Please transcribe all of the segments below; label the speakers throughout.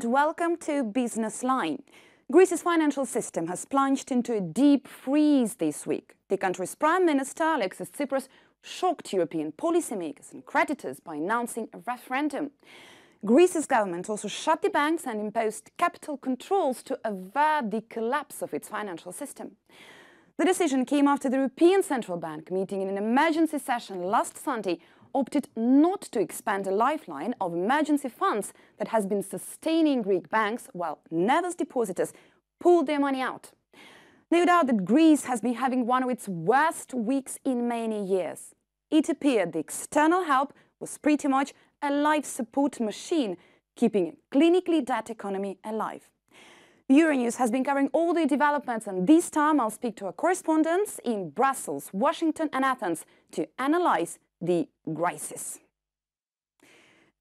Speaker 1: welcome to Business Line. Greece's financial system has plunged into a deep freeze this week. The country's Prime Minister Alexis Tsipras shocked European policymakers and creditors by announcing a referendum. Greece's government also shut the banks and imposed capital controls to avert the collapse of its financial system. The decision came after the European Central Bank, meeting in an emergency session last Sunday, opted not to expand a lifeline of emergency funds that has been sustaining Greek banks while nervous depositors pulled their money out. No doubt that Greece has been having one of its worst weeks in many years. It appeared the external help was pretty much a life support machine, keeping a clinically dead economy alive. Euronews has been covering all the developments, and this time I'll speak to our correspondents in Brussels, Washington and Athens to analyze the Grisis.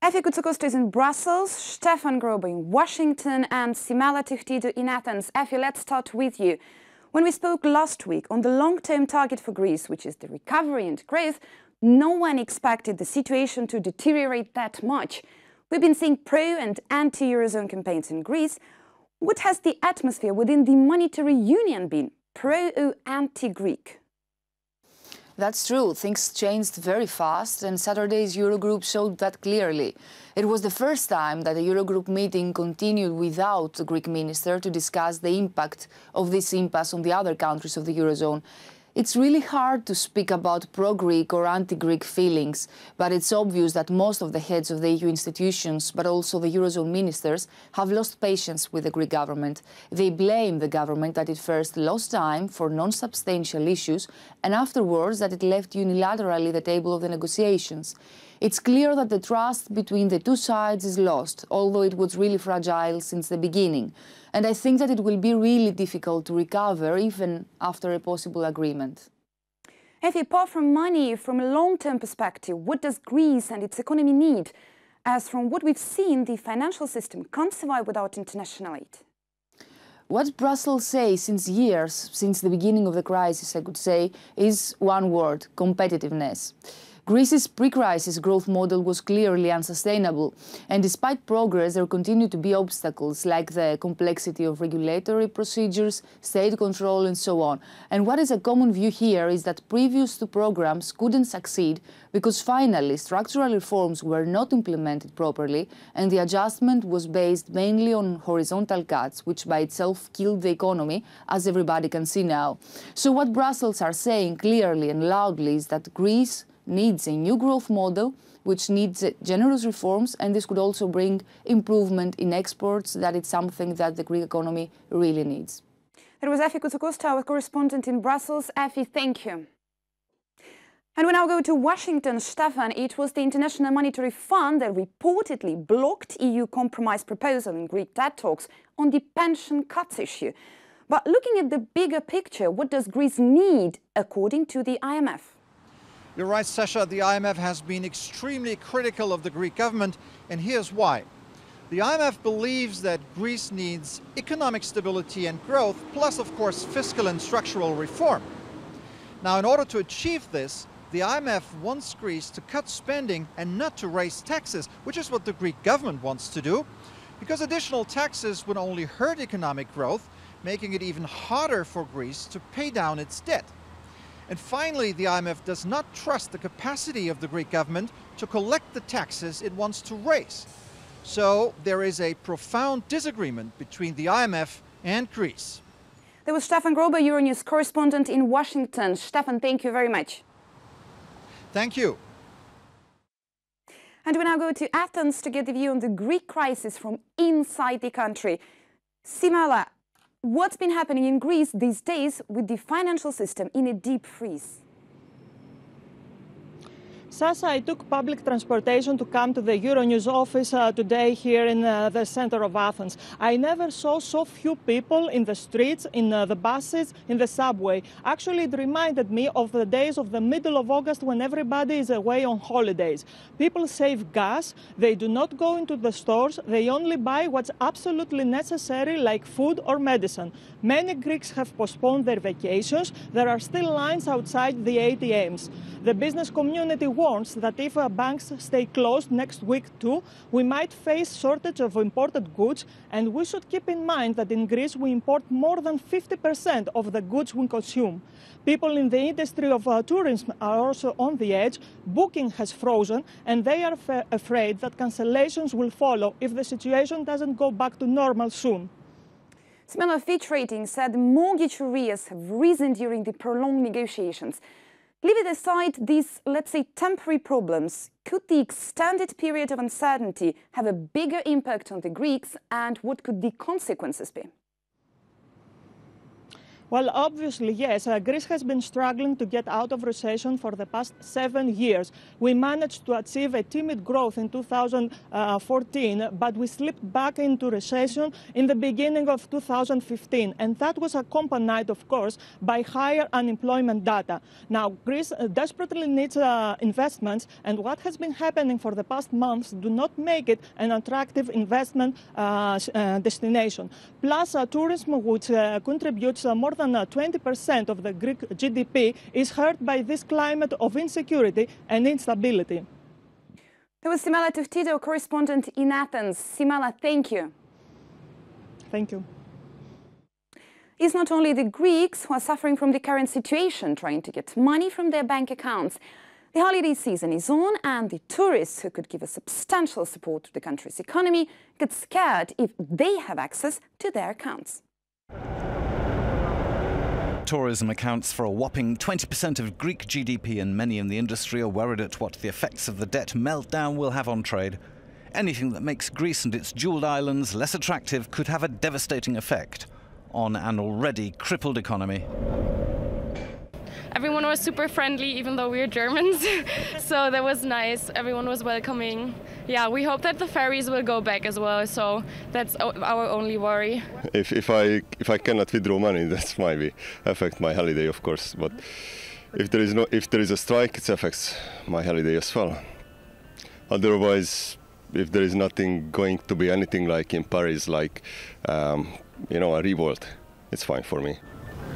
Speaker 1: Efi Koutsoukosto is in Brussels, Stefan Grober in Washington and Simela Tichtidou in Athens. Efi, let's start with you. When we spoke last week on the long-term target for Greece, which is the recovery and growth, no one expected the situation to deteriorate that much. We've been seeing pro- and anti-Eurozone campaigns in Greece. What has the atmosphere within the monetary union been, pro- or anti-Greek?
Speaker 2: That's true. Things changed very fast, and Saturday's Eurogroup showed that clearly. It was the first time that a Eurogroup meeting continued without the Greek minister to discuss the impact of this impasse on the other countries of the Eurozone. It's really hard to speak about pro-Greek or anti-Greek feelings, but it's obvious that most of the heads of the EU institutions, but also the Eurozone ministers, have lost patience with the Greek government. They blame the government that it first lost time for non-substantial issues and afterwards that it left unilaterally the table of the negotiations. It's clear that the trust between the two sides is lost, although it was really fragile since the beginning. And I think that it will be really difficult to recover even after a possible agreement.
Speaker 1: Efi, apart from money, from a long-term perspective, what does Greece and its economy need? As from what we've seen, the financial system can't survive without international aid.
Speaker 2: What Brussels says since years, since the beginning of the crisis, I could say, is one word: competitiveness. Greece's pre-crisis growth model was clearly unsustainable, and despite progress, there continue to be obstacles like the complexity of regulatory procedures, state control, and so on. And what is a common view here is that previous two programs couldn't succeed because finally structural reforms were not implemented properly, and the adjustment was based mainly on horizontal cuts, which by itself killed the economy, as everybody can see now. So what Brussels are saying clearly and loudly is that Greece needs a new growth model, which needs generous reforms, and this could also bring improvement in exports. That is something that the Greek economy really needs.
Speaker 1: It was Efi Koutsoukosto, our correspondent in Brussels. Efi, thank you. And we now go to Washington. Stefan, it was the International Monetary Fund that reportedly blocked EU compromise proposal in Greek debt talks on the pension cuts issue. But looking at the bigger picture, what does Greece need according to the IMF?
Speaker 3: You're right, Sasha. The IMF has been extremely critical of the Greek government, and here's why. The IMF believes that Greece needs economic stability and growth, plus, of course, fiscal and structural reform. Now, in order to achieve this, the IMF wants Greece to cut spending and not to raise taxes, which is what the Greek government wants to do, because additional taxes would only hurt economic growth, making it even harder for Greece to pay down its debt. And finally, the IMF does not trust the capacity of the Greek government to collect the taxes it wants to raise. So there is a profound disagreement between the IMF and Greece.
Speaker 1: There was Stefan Grober, Euronews correspondent in Washington. Stefan, thank you very much.
Speaker 3: Thank you.
Speaker 1: And we now go to Athens to get the view on the Greek crisis from inside the country. Simela, what's been happening in Greece these days with the financial system in a deep freeze?
Speaker 4: Sasa, I took public transportation to come to the Euronews office today here in the center of Athens. I never saw so few people in the streets, in the buses, in the subway. Actually, it reminded me of the days of the middle of August when everybody is away on holidays. People save gas, they do not go into the stores, they only buy what's absolutely necessary like food or medicine. Many Greeks have postponed their vacations. There are still lines outside the ATMs. The business community warns that if banks stay closed next week too, we might face shortage of imported goods, and we should keep in mind that in Greece we import more than 50% of the goods we consume. People in the industry of tourism are also on the edge. Booking has frozen, and they are afraid that cancellations will follow if the situation doesn't go back to normal soon.
Speaker 1: Similar Fitch Ratings said mortgage arrears have risen during the prolonged negotiations. Leaving aside these, let's say, temporary problems, could the extended period of uncertainty have a bigger impact on the Greeks, and what could the consequences be?
Speaker 4: Well, obviously, yes. Greece has been struggling to get out of recession for the past 7 years. We managed to achieve a timid growth in 2014, but we slipped back into recession in the beginning of 2015. And that was accompanied, of course, by higher unemployment data. Now, Greece desperately needs investments, and what has been happening for the past months do not make it an attractive investment destination. Plus, tourism, which contributes more than 20% of the Greek GDP, is hurt by this climate of insecurity and instability.
Speaker 1: That was Simela Tuftido, correspondent in Athens. Simela, thank you.
Speaker 4: Thank you.
Speaker 1: It's not only the Greeks who are suffering from the current situation, trying to get money from their bank accounts. The holiday season is on, and the tourists who could give a substantial support to the country's economy get scared if they have access to their accounts.
Speaker 5: Tourism accounts for a whopping 20% of Greek GDP, and many in the industry are worried at what the effects of the debt meltdown will have on trade. Anything that makes Greece and its jewelled islands less attractive could have a devastating effect on an already crippled economy.
Speaker 6: Everyone was super friendly, even though we're Germans, so that was nice. Everyone was welcoming. Yeah, we hope that the ferries will go back as well, so that's our only worry.
Speaker 7: If I cannot withdraw money, that might affect my holiday, of course. But if there is a strike, it affects my holiday as well. Otherwise, if there is nothing going to be anything like in Paris, like a revolt, it's fine for me.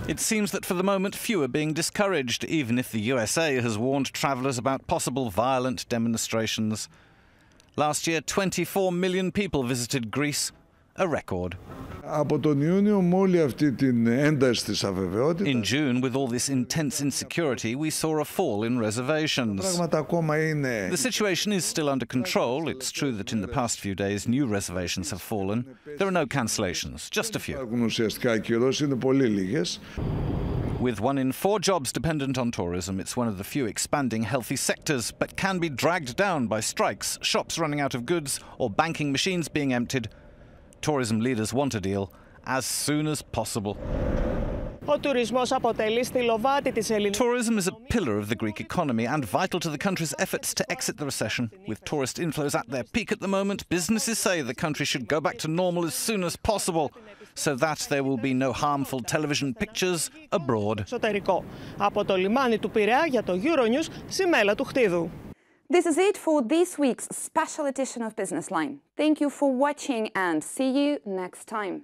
Speaker 5: It seems that for the moment few are being discouraged, even if the USA has warned travellers about possible violent demonstrations. Last year, 24 million people visited Greece, a record. In June, with all this intense insecurity, we saw a fall in reservations. The situation is still under control. It's true that in the past few days, new reservations have fallen. There are no cancellations, just a few. With 1 in 4 jobs dependent on tourism, it's one of the few expanding healthy sectors, but can be dragged down by strikes, shops running out of goods, or banking machines being emptied. Tourism leaders want a deal as soon as possible.
Speaker 4: Tourism
Speaker 5: is a pillar of the Greek economy and vital to the country's efforts to exit the recession. With tourist inflows at their peak at the moment, businesses say the country should go back to normal as soon as possible, so that there will be no harmful television pictures abroad.
Speaker 1: This is it for this week's special edition of Business Line. Thank you for watching, and see you next time.